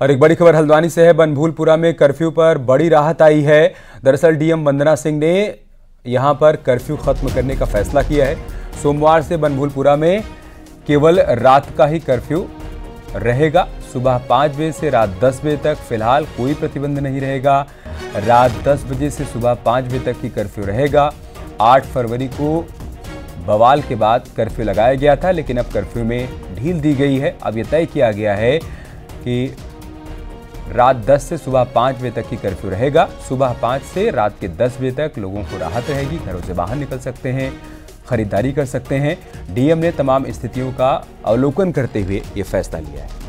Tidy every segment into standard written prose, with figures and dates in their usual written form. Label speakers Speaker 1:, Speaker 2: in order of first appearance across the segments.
Speaker 1: और एक बड़ी खबर हल्द्वानी से है। बनभूलपुरा में कर्फ्यू पर बड़ी राहत आई है। दरअसल डीएम वंदना सिंह ने यहां पर कर्फ्यू खत्म करने का फैसला किया है। सोमवार से बनभूलपुरा में केवल रात का ही कर्फ्यू रहेगा। सुबह 5 बजे से रात 10 बजे तक फिलहाल कोई प्रतिबंध नहीं रहेगा। रात 10 बजे से सुबह 5 बजे तक ही कर्फ्यू रहेगा। 8 फरवरी को बवाल के बाद कर्फ्यू लगाया गया था, लेकिन अब कर्फ्यू में ढील दी गई है। अब यह तय किया गया है कि रात 10 से सुबह 5 बजे तक ही कर्फ्यू रहेगा। सुबह 5 से रात के 10 बजे तक लोगों को राहत रहेगी, घरों से बाहर निकल सकते हैं, खरीदारी कर सकते हैं। डीएम ने तमाम स्थितियों का अवलोकन करते हुए ये फैसला लिया है।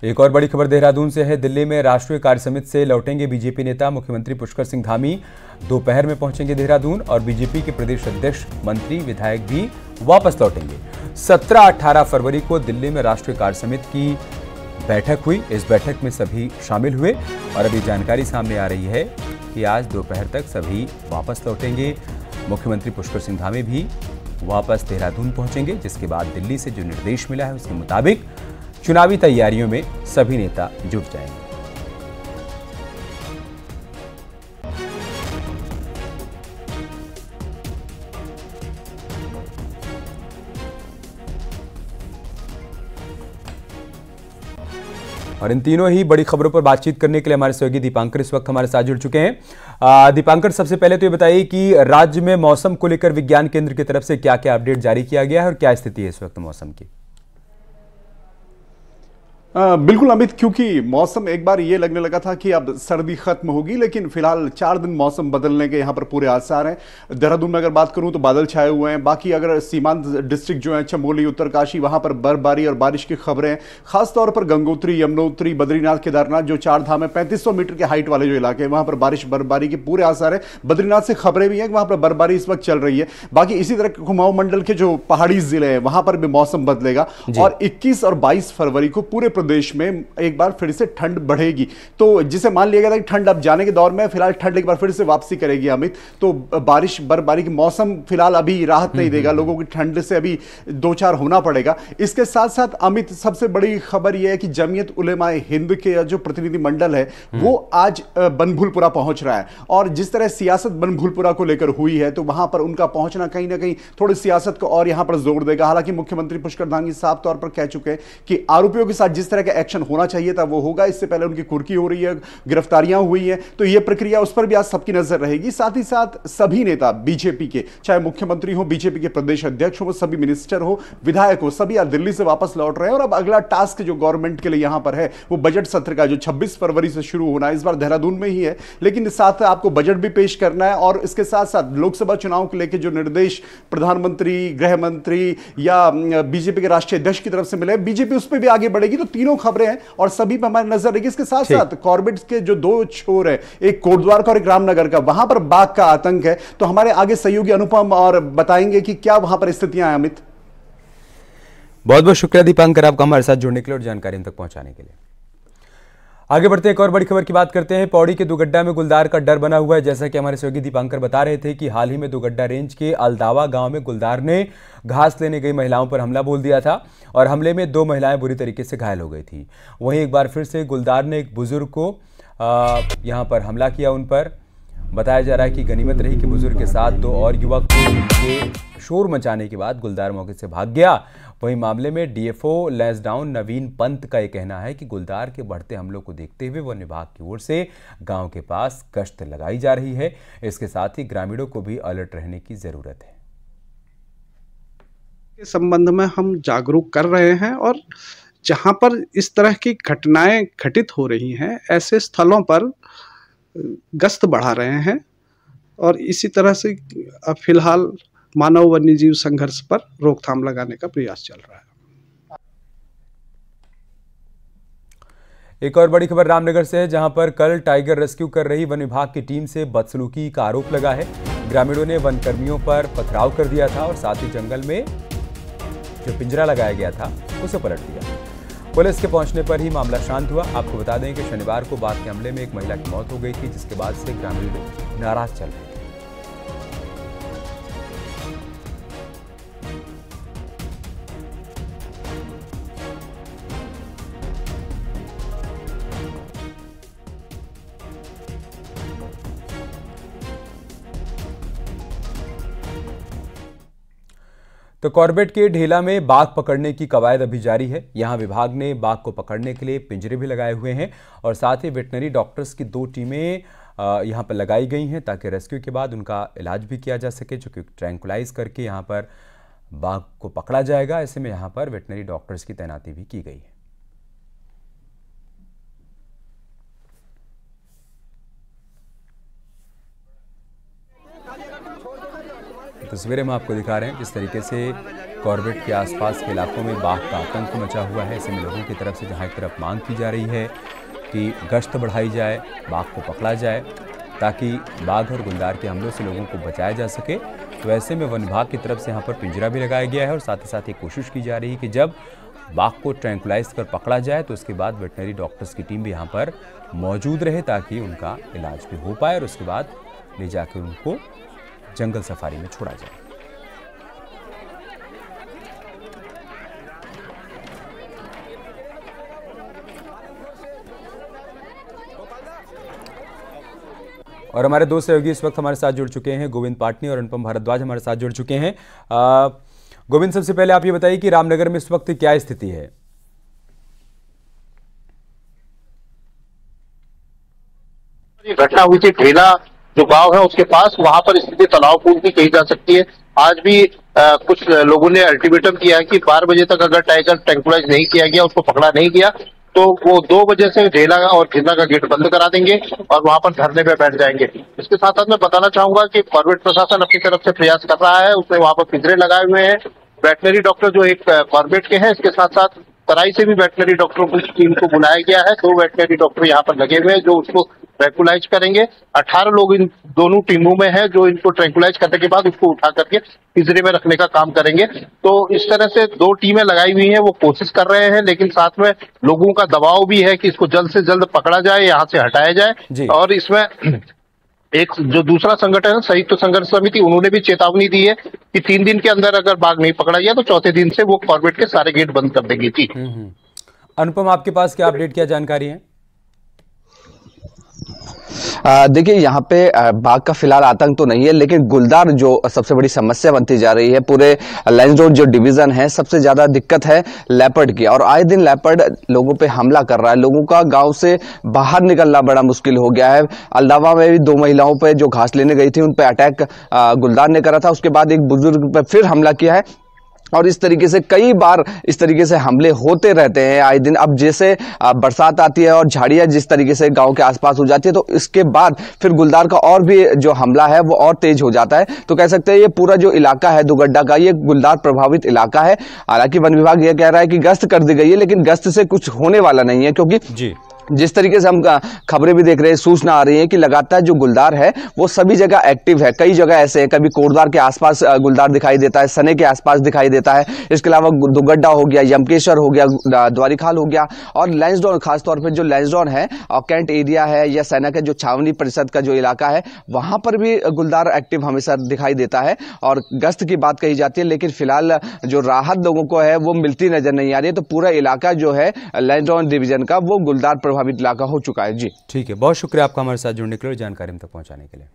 Speaker 1: एक और बड़ी खबर देहरादून से है। दिल्ली में राष्ट्रीय कार्य समिति से लौटेंगे बीजेपी नेता। मुख्यमंत्री पुष्कर सिंह धामी दोपहर में पहुंचेंगे देहरादून और बीजेपी के प्रदेश अध्यक्ष, मंत्री, विधायक भी वापस लौटेंगे। 17-18 फरवरी को दिल्ली में राष्ट्रीय कार्य समिति की बैठक हुई। इस बैठक में सभी शामिल हुए और अभी जानकारी सामने आ रही है कि आज दोपहर तक सभी वापस लौटेंगे। मुख्यमंत्री पुष्कर सिंह धामी भी वापस देहरादून पहुंचेंगे, जिसके बाद दिल्ली से जो निर्देश मिला है उसके मुताबिक चुनावी तैयारियों में सभी नेता जुट जाएंगे। और इन तीनों ही बड़ी खबरों पर बातचीत करने के लिए हमारे सहयोगी दीपांकर इस वक्त हमारे साथ जुड़ चुके हैं। दीपांकर, सबसे पहले तो ये बताइए कि राज्य में मौसम को लेकर विज्ञान केंद्र की तरफ से क्या क्या अपडेट जारी किया गया है और क्या स्थिति है इस वक्त मौसम की?
Speaker 2: बिल्कुल अमित, क्योंकि मौसम एक बार ये लगने लगा था कि अब सर्दी खत्म होगी, लेकिन फिलहाल 4 दिन मौसम बदलने के यहाँ पर पूरे आसार हैं। देहरादून में अगर बात करूँ तो बादल छाए हुए हैं। बाकी अगर सीमांत डिस्ट्रिक्ट जो है, चमोली, उत्तरकाशी, वहाँ पर बर्फबारी और बारिश की खबरें हैं। खासतौर पर गंगोत्री, यमुनोत्री, बद्रीनाथ, केदारनाथ जो 4 धाम है, 3500 मीटर के हाइट वाले जो इलाके हैं, वहाँ पर बारिश बर्फबारी के पूरे आसार है। बद्रीनाथ से खबरें भी हैं कि वहाँ पर बर्फबारी इस वक्त चल रही है। बाकी इसी तरह कुमाऊं मंडल के जो पहाड़ी जिले हैं वहाँ पर भी मौसम बदलेगा और 21 और 22 फरवरी को पूरे प्रदेश में एक बार फिर से ठंड बढ़ेगी। तो जिसे मान लिया गया था कि ठंड अब जाने के दौर में, फिलहाल ठंड एक बार फिर से वापसी करेगी अमित। तो बारिश बर्फबारी की मौसम फिलहाल अभी राहत नहीं देगा, लोगों की ठंड से अभी 2-4 होना पड़ेगा। इसके साथ साथ अमित, सबसे बड़ी खबर यह है कि जमीयत उलेमाए हिंद के जो प्रतिनिधि मंडल है वो आज बनभूलपुरा पहुंच रहा है। और जिस तरह सियासत बनभूलपुरा को लेकर हुई है, तो वहां पर उनका पहुंचना कहीं ना कहीं थोड़ी सियासत को और यहां पर जोर देगा। हालांकि मुख्यमंत्री पुष्कर धामी साफ तौर पर कह चुके हैं कि आरोपियों के साथ जिस तरह का एक्शन होना चाहिए था वो होगा। इससे पहले उनकी कुर्की हो रही है, गिरफ्तारियां हुई हैं, तो यह प्रक्रिया, उस पर भी आज सबकी नजर रहेगी। साथ ही साथ सभी नेता बीजेपी के, चाहे मुख्यमंत्री हो, बीजेपी के प्रदेश अध्यक्ष हो, सभी मिनिस्टर हो, विधायक हो, सभी आज दिल्ली से वापस लौट रहे हैं। और अब अगला टास्क जो गवर्नमेंट के लिए यहां पर है वो बजट सत्र का, जो 26 फरवरी से शुरू होना है, इस बार देहरादून में ही है, लेकिन साथ आपको बजट भी पेश करना है। और इसके साथ साथ लोकसभा चुनाव को लेकर जो निर्देश प्रधानमंत्री, गृह मंत्री या बीजेपी के राष्ट्रीय अध्यक्ष की तरफ से मिले, बीजेपी उस पर भी आगे बढ़ेगी। तो तीनों खबरें हैं और सभी पर हमारी नजर रहेगी। इसके साथ साथ कॉर्बेट के जो 2 छोर है, एक कोटद्वार का और एक रामनगर का, वहां पर बाघ का आतंक है। तो हमारे आगे सहयोगी अनुपम और बताएंगे कि क्या वहां पर स्थितियां हैं। अमित,
Speaker 1: बहुत बहुत शुक्रिया दीपांकर, आपका हमारे साथ जुड़ने के लिए और जानकारी हम तक पहुंचाने के लिए। आगे बढ़ते हैं, एक और बड़ी खबर की बात करते हैं। पौड़ी के दुगड्डा में गुलदार का डर बना हुआ है। जैसा कि हमारे सहयोगी दीपांकर बता रहे थे कि हाल ही में दुगड्डा रेंज के अलदावा गांव में गुलदार ने घास लेने गई महिलाओं पर हमला बोल दिया था और हमले में 2 महिलाएं बुरी तरीके से घायल हो गई थी। वहीं एक बार फिर से गुलदार ने एक बुजुर्ग को यहां पर हमला किया। उन पर बताया जा रहा है कि गनीमत रही कि बुजुर्ग के साथ 2 और युवक के शोर मचाने के बाद गुलदार मौके से भाग गया। वहीं मामले में डीएफओ लैंसडाउन नवीन पंत का यह कहना है कि गुलदार के बढ़ते हमलों को देखते हुए वन विभाग की ओर से गांव के पास गश्त लगाई जा रही है। इसके साथ ही ग्रामीणों को भी अलर्ट रहने की जरूरत है।
Speaker 3: इस संबंध में हम जागरूक कर रहे हैं और जहां पर इस तरह की घटनाएं घटित हो रही हैं, ऐसे स्थलों पर गश्त बढ़ा रहे हैं और इसी तरह से फिलहाल मानव वन्यजीव संघर्ष पर रोकथाम लगाने का प्रयास चल रहा है।
Speaker 1: एक और बड़ी खबर रामनगर से है, जहां पर कल टाइगर रेस्क्यू कर रही वन विभाग की टीम से बदसलूकी का आरोप लगा है। ग्रामीणों ने वन कर्मियों पर पथराव कर दिया था और साथ ही जंगल में जो पिंजरा लगाया गया था उसे पलट दिया। पुलिस के पहुंचने पर ही मामला शांत हुआ। आपको बता दें कि शनिवार को बाघ के हमले में एक महिला की मौत हो गई थी, जिसके बाद से ग्रामीण नाराज चल रहे थे। तो कॉर्बेट के ढेला में बाघ पकड़ने की कवायद अभी जारी है। यहां विभाग ने बाघ को पकड़ने के लिए पिंजरे भी लगाए हुए हैं और साथ ही वेटनरी डॉक्टर्स की 2 टीमें यहां पर लगाई गई हैं ताकि रेस्क्यू के बाद उनका इलाज भी किया जा सके, जो कि ट्रैंकुलाइज करके यहां पर बाघ को पकड़ा जाएगा। ऐसे में यहां पर वेटनरी डॉक्टर्स की तैनाती भी की गई है। तस्वीरें हम आपको दिखा रहे हैं जिस तरीके से कॉर्बेट के आसपास के इलाकों में बाघ का आतंक मचा हुआ है। ऐसे में लोगों की तरफ से जहां एक तरफ मांग की जा रही है कि गश्त बढ़ाई जाए, बाघ को पकड़ा जाए ताकि बाघ और गुलदार के हमलों से लोगों को बचाया जा सके, तो ऐसे में वन विभाग की तरफ से यहाँ पर पिंजरा भी लगाया गया है और साथ ही साथ ये कोशिश की जा रही है कि जब बाघ को ट्रैंकुलाइज कर पकड़ा जाए तो उसके बाद वेटनरी डॉक्टर्स की टीम भी यहाँ पर मौजूद रहे ताकि उनका इलाज भी हो पाए और उसके बाद ले जाकर उनको जंगल सफारी में छोड़ा जाए। और हमारे 2 सहयोगी इस वक्त हमारे साथ जुड़ चुके हैं, गोविंद पाटनी और अनुपम भारद्वाज हमारे साथ जुड़ चुके हैं। गोविंद, सबसे पहले आप ये बताइए कि रामनगर में इस वक्त क्या स्थिति है?
Speaker 4: ये घटना हुई थी ढेला जो गांव है उसके पास, वहां पर स्थिति तनावपूर्ण भी कही जा सकती है। आज भी कुछ लोगों ने अल्टीमेटम किया है कि 12 बजे तक अगर टाइगर ट्रैंकुलाइज नहीं किया गया, उसको पकड़ा नहीं गया, तो वो 2 बजे से ढेला और खिन्ना का गेट बंद करा देंगे और वहां पर धरने पे बैठ जाएंगे। इसके साथ साथ मैं बताना चाहूंगा कि कॉर्बेट प्रशासन अपनी तरफ से प्रयास कर रहा है। उसने वहां पर पिंजरे लगाए हुए हैं। वेटनरी डॉक्टर जो एक कॉर्बेट के हैं, इसके साथ साथ तराई से भी वेटनरी डॉक्टरों की टीम को बुलाया गया है। 2 वेटनरी डॉक्टर यहाँ पर लगे हुए हैं जो उसको ट्रैंकुलाइज करेंगे। 18 लोग इन दोनों टीमों में हैं जो इनको ट्रैंकुलाइज करने के बाद उसको उठा करके पिंजरे में रखने का काम करेंगे। तो इस तरह से 2 टीमें लगाई हुई हैं, वो कोशिश कर रहे हैं, लेकिन साथ में लोगों का दबाव भी है कि इसको जल्द से जल्द पकड़ा जाए, यहाँ से हटाया जाए। और इसमें एक जो दूसरा संगठन है संयुक्त संघर्ष समिति, उन्होंने भी चेतावनी दी है कि 3 दिन के अंदर अगर बाघ नहीं पकड़ा गया तो चौथे दिन से वो कॉर्बेट के सारे गेट बंद कर देंगे। थी
Speaker 1: अनुपम, आपके पास क्या अपडेट, क्या जानकारी है?
Speaker 5: देखिए, यहाँ पे बाघ का फिलहाल आतंक तो नहीं है, लेकिन गुलदार जो सबसे बड़ी समस्या बनती जा रही है। पूरे लैंड रोड जो डिवीजन है, सबसे ज्यादा दिक्कत है लेपर्ड की, और आए दिन लेपर्ड लोगों पे हमला कर रहा है। लोगों का गांव से बाहर निकलना बड़ा मुश्किल हो गया है। अल्दावा में भी 2 महिलाओं पे जो घास लेने गई थी उन पे अटैक गुलदार ने करा था। उसके बाद एक बुजुर्ग पे फिर हमला किया है और इस तरीके से कई बार इस तरीके से हमले होते रहते हैं आए दिन। अब जैसे बरसात आती है और झाड़ियां जिस तरीके से गांव के आसपास हो जाती है, तो इसके बाद फिर गुलदार का और भी जो हमला है वो और तेज हो जाता है। तो कह सकते हैं ये पूरा जो इलाका है दुगड्डा का, ये गुलदार प्रभावित इलाका है। हालांकि वन विभाग ये कह रहा है कि गश्त कर दी गई है, लेकिन गश्त से कुछ होने वाला नहीं है, क्योंकि जिस तरीके से हम खबरें भी देख रहे हैं, सूचना आ रही है कि लगातार जो गुलदार है वो सभी जगह एक्टिव है। कई जगह ऐसे है, कभी कोटद्वार के आसपास गुलदार दिखाई देता है, सने के आसपास दिखाई देता है। इसके अलावा दुगड्डा हो गया, यमकेश्वर हो गया, द्वारिखाल हो गया, और लैंसडाउन, खासतौर पर जो लैंसडाउन है और कैंट एरिया है या सेना के जो छावनी परिषद का जो इलाका है, वहां पर भी गुलदार एक्टिव हमेशा दिखाई देता है। और गश्त की बात कही जाती है, लेकिन फिलहाल जो राहत लोगों को है वो मिलती नजर नहीं आ रही है। तो पूरा इलाका जो है लैंसडाउन डिवीजन का वो गुलदार प्रभावित इलाका हो चुका है। जी
Speaker 1: ठीक है, बहुत शुक्रिया आपका हमारे साथ जुड़ने के लिए, जानकारी हम तक पहुंचाने के लिए।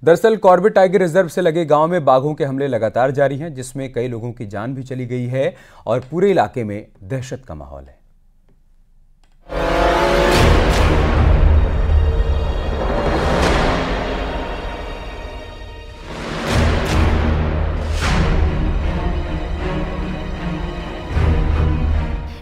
Speaker 1: दरअसल कॉर्बेट टाइगर रिजर्व से लगे गांव में बाघों के हमले लगातार जारी हैं, जिसमें कई लोगों की जान भी चली गई है और पूरे इलाके में दहशत का माहौल है।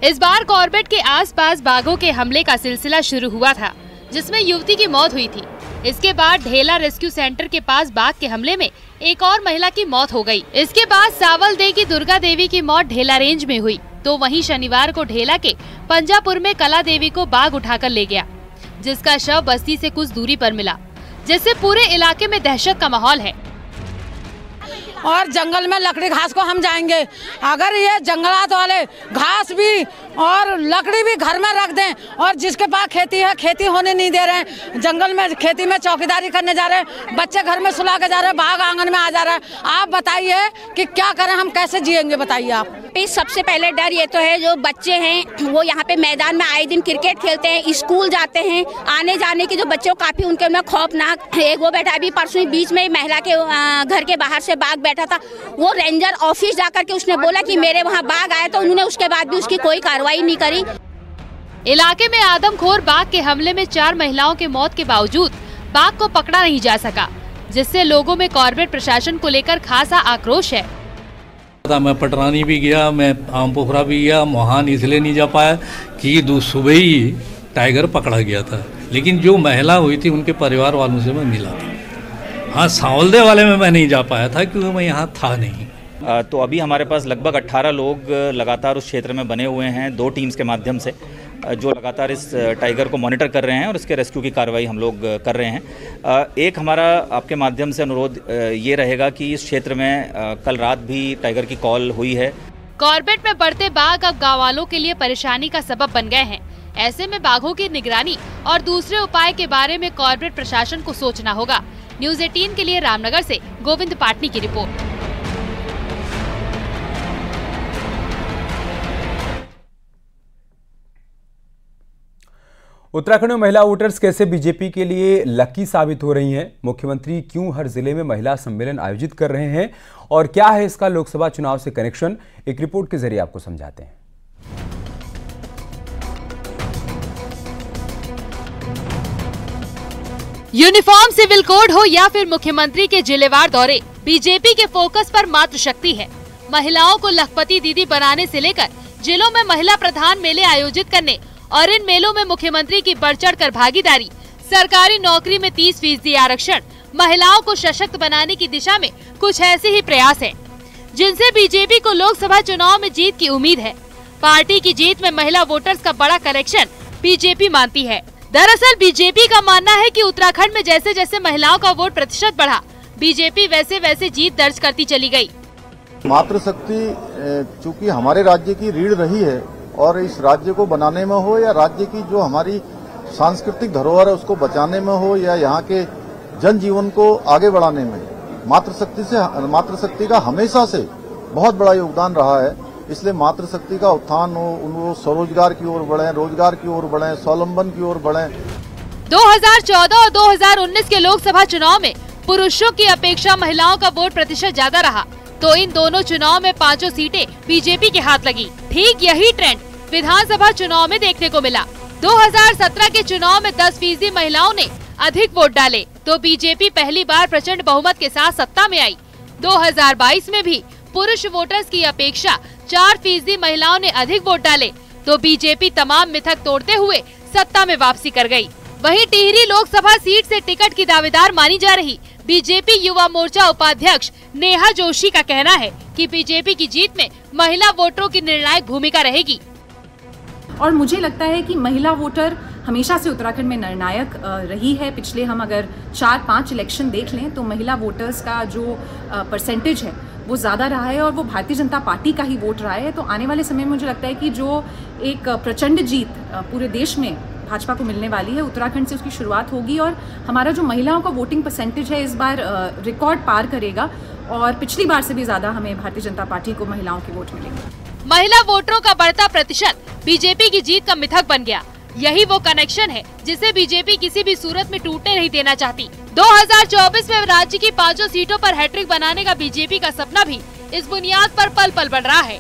Speaker 6: इस बार कॉर्बेट के आसपास बाघों के हमले का सिलसिला शुरू हुआ था, जिसमें युवती की मौत हुई थी। इसके बाद ढेला रेस्क्यू सेंटर के पास बाघ के हमले में एक और महिला की मौत हो गई। इसके बाद सावलदेह की दुर्गा देवी की मौत ढेला रेंज में हुई। तो वहीं शनिवार को ढेला के पंजापुर में कला देवी को बाघ उठाकर ले गया, जिसका शव बस्ती से कुछ दूरी पर मिला, जिससे पूरे इलाके में दहशत का माहौल है।
Speaker 7: और जंगल में लकड़ी घास को हम जाएंगे, अगर ये जंगलात वाले घास भी और लकड़ी भी घर में रख दें, और जिसके पास खेती है खेती होने नहीं दे रहे हैं, जंगल में खेती में चौकीदारी करने जा रहे हैं, बच्चे घर में सुला के जा रहे हैं, बाघ आंगन में आ जा रहा है। आप बताइए कि क्या करें, हम कैसे जिएंगे, बताइए आप।
Speaker 8: सबसे पहले डर ये तो है, जो बच्चे हैं वो यहाँ पे मैदान में आए दिन क्रिकेट खेलते हैं, स्कूल जाते हैं, आने जाने की जो बच्चों काफी उनके में खौफनाक एक वो बैठा। अभी परसों बीच में महिला के घर के बाहर से बाघ बैठा था, वो रेंजर ऑफिस जाकर के उसने बोला कि मेरे वहाँ बाघ आया, तो उन्होंने उसके बाद भी उसकी कोई कार्रवाई नहीं करी।
Speaker 6: इलाके में आदमखोर बाघ के हमले में 4 महिलाओं के मौत के बावजूद बाघ को पकड़ा नहीं जा सका, जिससे लोगों में कॉर्पोरेट प्रशासन को लेकर खासा आक्रोश है।
Speaker 9: मैं पटरानी भी गया, मैं आमपोखरा भी गया, मोहान इसलिए नहीं जा पाया कि सुबह ही टाइगर पकड़ा गया था, लेकिन जो महिला हुई थी उनके परिवार वालों से मैं मिला था। हाँ, सांवलदे वाले में मैं नहीं जा पाया था क्योंकि मैं यहाँ था नहीं।
Speaker 10: तो अभी हमारे पास लगभग 18 लोग लगातार उस क्षेत्र में बने हुए हैं, 2 टीम्स के माध्यम से, जो लगातार इस टाइगर को मॉनिटर कर रहे हैं और इसके रेस्क्यू की कार्रवाई हम लोग कर रहे हैं। एक हमारा आपके माध्यम से अनुरोध ये रहेगा कि इस क्षेत्र में कल रात भी टाइगर की कॉल हुई है।
Speaker 6: कॉर्बेट में बढ़ते बाघ अब गाँव वालों के लिए परेशानी का सबब बन गए हैं। ऐसे में बाघों की निगरानी और दूसरे उपाय के बारे में कॉर्पोरेट प्रशासन को सोचना होगा। न्यूज़ 18 के लिए रामनगर से गोविंद पाटनी की रिपोर्ट।
Speaker 1: उत्तराखंड में महिला वोटर्स कैसे बीजेपी के लिए लकी साबित हो रही हैं? मुख्यमंत्री क्यों हर जिले में महिला सम्मेलन आयोजित कर रहे हैं और क्या है इसका लोकसभा चुनाव से कनेक्शन, एक रिपोर्ट के जरिए आपको समझाते हैं।
Speaker 6: यूनिफॉर्म सिविल कोड हो या फिर मुख्यमंत्री के जिलेवार दौरे, बीजेपी के फोकस पर मात्र शक्ति है। महिलाओं को लखपति दीदी बनाने से लेकर जिलों में महिला प्रधान मेले आयोजित करने और इन मेलों में मुख्यमंत्री की बढ़ चढ़ कर भागीदारी, सरकारी नौकरी में 30% आरक्षण, महिलाओं को सशक्त बनाने की दिशा में कुछ ऐसे ही प्रयास हैं, जिनसे बीजेपी को लोकसभा चुनाव में जीत की उम्मीद है। पार्टी की जीत में महिला वोटर्स का बड़ा कनेक्शन बीजेपी मानती है। दरअसल बीजेपी का मानना है कि उत्तराखंड में जैसे जैसे महिलाओं का वोट प्रतिशत बढ़ा, बीजेपी वैसे वैसे जीत दर्ज करती चली गई।
Speaker 11: मातृशक्ति चूंकि हमारे राज्य की रीढ़ रही है और इस राज्य को बनाने में हो या राज्य की जो हमारी सांस्कृतिक धरोहर है उसको बचाने में हो या यहाँ के जनजीवन को आगे बढ़ाने में, मातृशक्ति का हमेशा से बहुत बड़ा योगदान रहा है। इसलिए मातृशक्ति का उत्थान हो, उनको स्वरोजगार की ओर बढ़े, रोजगार की ओर बढ़े, स्वावलंबन की ओर बढ़े।
Speaker 6: 2014 और 2019 के लोकसभा चुनाव में पुरुषों की अपेक्षा महिलाओं का वोट प्रतिशत ज्यादा रहा, तो इन दोनों चुनाव में 5 सीटें बीजेपी के हाथ लगी। ठीक यही ट्रेंड विधानसभा चुनाव में देखने को मिला। 2017 के चुनाव में 10% महिलाओं ने अधिक वोट डाले, तो बीजेपी पहली बार प्रचंड बहुमत के साथ सत्ता में आई। 2022 में भी पुरुष वोटर्स की अपेक्षा 4% महिलाओं ने अधिक वोट डाले, तो बीजेपी तमाम मिथक तोड़ते हुए सत्ता में वापसी कर गई। वहीं टिहरी लोकसभा सीट से टिकट की दावेदार मानी जा रही बीजेपी युवा मोर्चा उपाध्यक्ष नेहा जोशी का कहना है कि बीजेपी की जीत में महिला वोटरों की निर्णायक भूमिका रहेगी।
Speaker 12: और मुझे लगता है कि महिला वोटर हमेशा से उत्तराखंड में निर्णायक रही है। पिछले हम अगर 4-5 इलेक्शन देख लें तो महिला वोटर्स का जो परसेंटेज है वो ज़्यादा रहा है और वो भारतीय जनता पार्टी का ही वोट रहा है। तो आने वाले समय में मुझे लगता है कि जो एक प्रचंड जीत पूरे देश में भाजपा को मिलने वाली है, उत्तराखंड से उसकी शुरुआत होगी और हमारा जो महिलाओं का वोटिंग परसेंटेज है इस बार रिकॉर्ड पार करेगा और पिछली बार से भी ज़्यादा हमें भारतीय जनता पार्टी को महिलाओं के वोट मिलेंगे।
Speaker 6: महिला वोटरों का बढ़ता प्रतिशत बीजेपी की जीत का मिथक बन गया। यही वो कनेक्शन है जिसे बीजेपी किसी भी सूरत में टूटने नहीं देना चाहती। 2024 में राज्य की 5 सीटों पर हैट्रिक बनाने का बीजेपी का सपना भी इस बुनियाद पर पल पल बढ़ रहा है।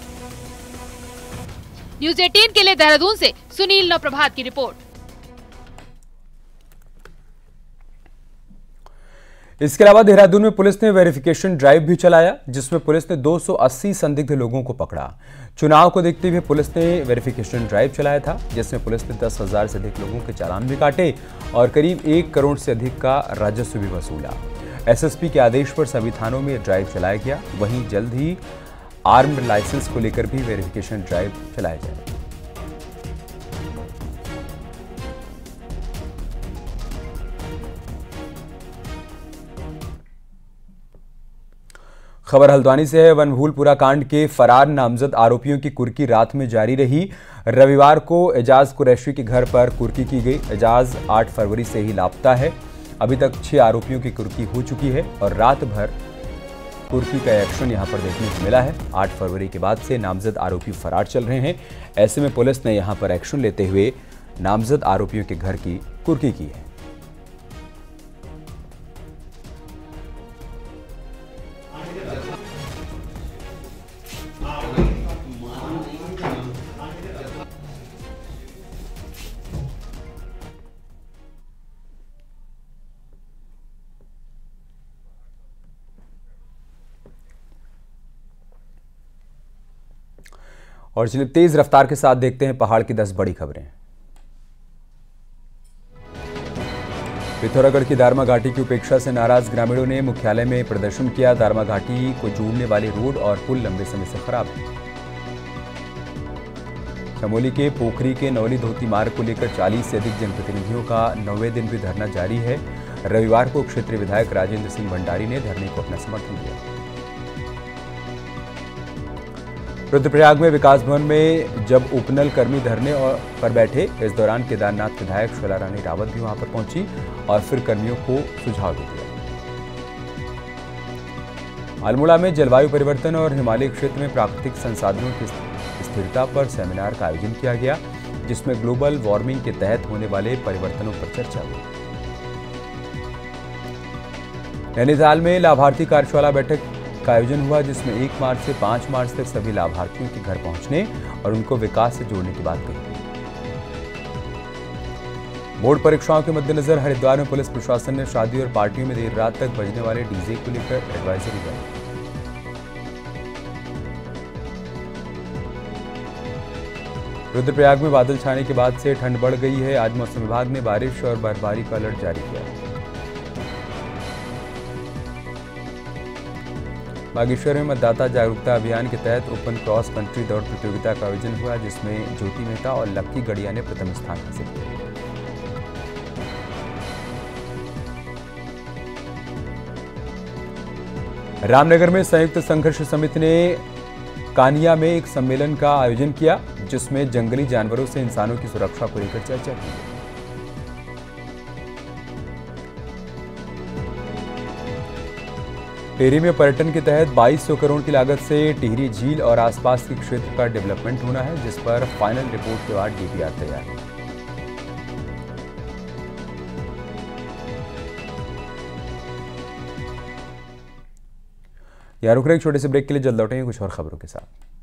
Speaker 6: न्यूज़ 18 के लिए देहरादून से सुनील नवप्रभात की रिपोर्ट।
Speaker 1: इसके अलावा देहरादून में पुलिस ने वेरिफिकेशन ड्राइव भी चलाया, जिसमें पुलिस ने 280 संदिग्ध लोगों को पकड़ा। चुनाव को देखते हुए पुलिस ने वेरिफिकेशन ड्राइव चलाया था, जिसमें पुलिस ने 10,000 से अधिक लोगों के चालान भी काटे और करीब 1 करोड़ से अधिक का राजस्व भी वसूला। एसएसपी के आदेश पर सभी थानों में ड्राइव चलाया गया। वहीं जल्द ही आर्म्ड लाइसेंस को लेकर भी वेरिफिकेशन ड्राइव चलाया जाएगा। खबर हल्द्वानी से है। बनभूलपुरा कांड के फरार नामजद आरोपियों की कुर्की रात में जारी रही। रविवार को एजाज कुरैशी के घर पर कुर्की की गई। एजाज 8 फरवरी से ही लापता है। अभी तक 6 आरोपियों की कुर्की हो चुकी है और रात भर कुर्की का एक्शन यहां पर देखने को मिला है। 8 फरवरी के बाद से नामजद आरोपी फरार चल रहे हैं। ऐसे में पुलिस ने यहां पर एक्शन लेते हुए नामजद आरोपियों के घर की कुर्की की है। और चलिए तेज रफ्तार के साथ देखते हैं पहाड़ की 10 बड़ी खबरें। पिथौरागढ़ की दारमा घाटी की उपेक्षा से नाराज ग्रामीणों ने मुख्यालय में प्रदर्शन किया। दारमा घाटी को जोड़ने वाली रोड और पुल लंबे समय से खराब है। चमोली के पोखरी के नौली धोती मार्ग को लेकर 40 से अधिक जनप्रतिनिधियों का 9वें दिन भी धरना जारी है। रविवार को क्षेत्रीय विधायक राजेंद्र सिंह भंडारी ने धरने को अपना समर्थन दिया। रुद्रप्रयाग में विकास भवन में जब उपनल कर्मी धरने पर बैठे, इस दौरान केदारनाथ विधायक शैला रानी रावत भी वहां पर पहुंची और फिर कर्मियों को सुझाव भी दिया। अल्मोड़ा में जलवायु परिवर्तन और हिमालय क्षेत्र में प्राकृतिक संसाधनों की स्थिरता पर सेमिनार का आयोजन किया गया, जिसमें ग्लोबल वार्मिंग के तहत होने वाले परिवर्तनों पर चर्चा हुई। नैनीताल में लाभार्थी कार्यशाला बैठक का आयोजन हुआ, जिसमें 1 मार्च से 5 मार्च तक सभी लाभार्थियों के घर पहुंचने और उनको विकास से जोड़ने की बात कही। बोर्ड परीक्षाओं के मद्देनजर हरिद्वार में पुलिस प्रशासन ने शादी और पार्टियों में देर रात तक बजने वाले डीजे को लेकर एडवाइजरी जारी। रुद्रप्रयाग में बादल छाने के बाद से ठंड बढ़ गई है। आज मौसम विभाग ने बारिश और बर्फबारी का अलर्ट जारी किया है। बागेश्वर में मतदाता जागरूकता अभियान के तहत ओपन क्रॉस कंट्री दौड़ प्रतियोगिता का आयोजन हुआ, जिसमें ज्योति मेहता और लक्की गड़िया ने प्रथम स्थान हासिल किया। रामनगर में संयुक्त संघर्ष समिति ने कानिया में एक सम्मेलन का आयोजन किया, जिसमें जंगली जानवरों से इंसानों की सुरक्षा को लेकर चर्चा की गई। टिहरी में पर्यटन के तहत 2200 करोड़ की लागत से टिहरी झील और आसपास के क्षेत्र का डेवलपमेंट होना है, जिस पर फाइनल रिपोर्ट के बाद डीपीआर तैयार है। यहाँ रुक रहे एक छोटे से ब्रेक के लिए, जल्द लौटेंगे कुछ और खबरों के साथ।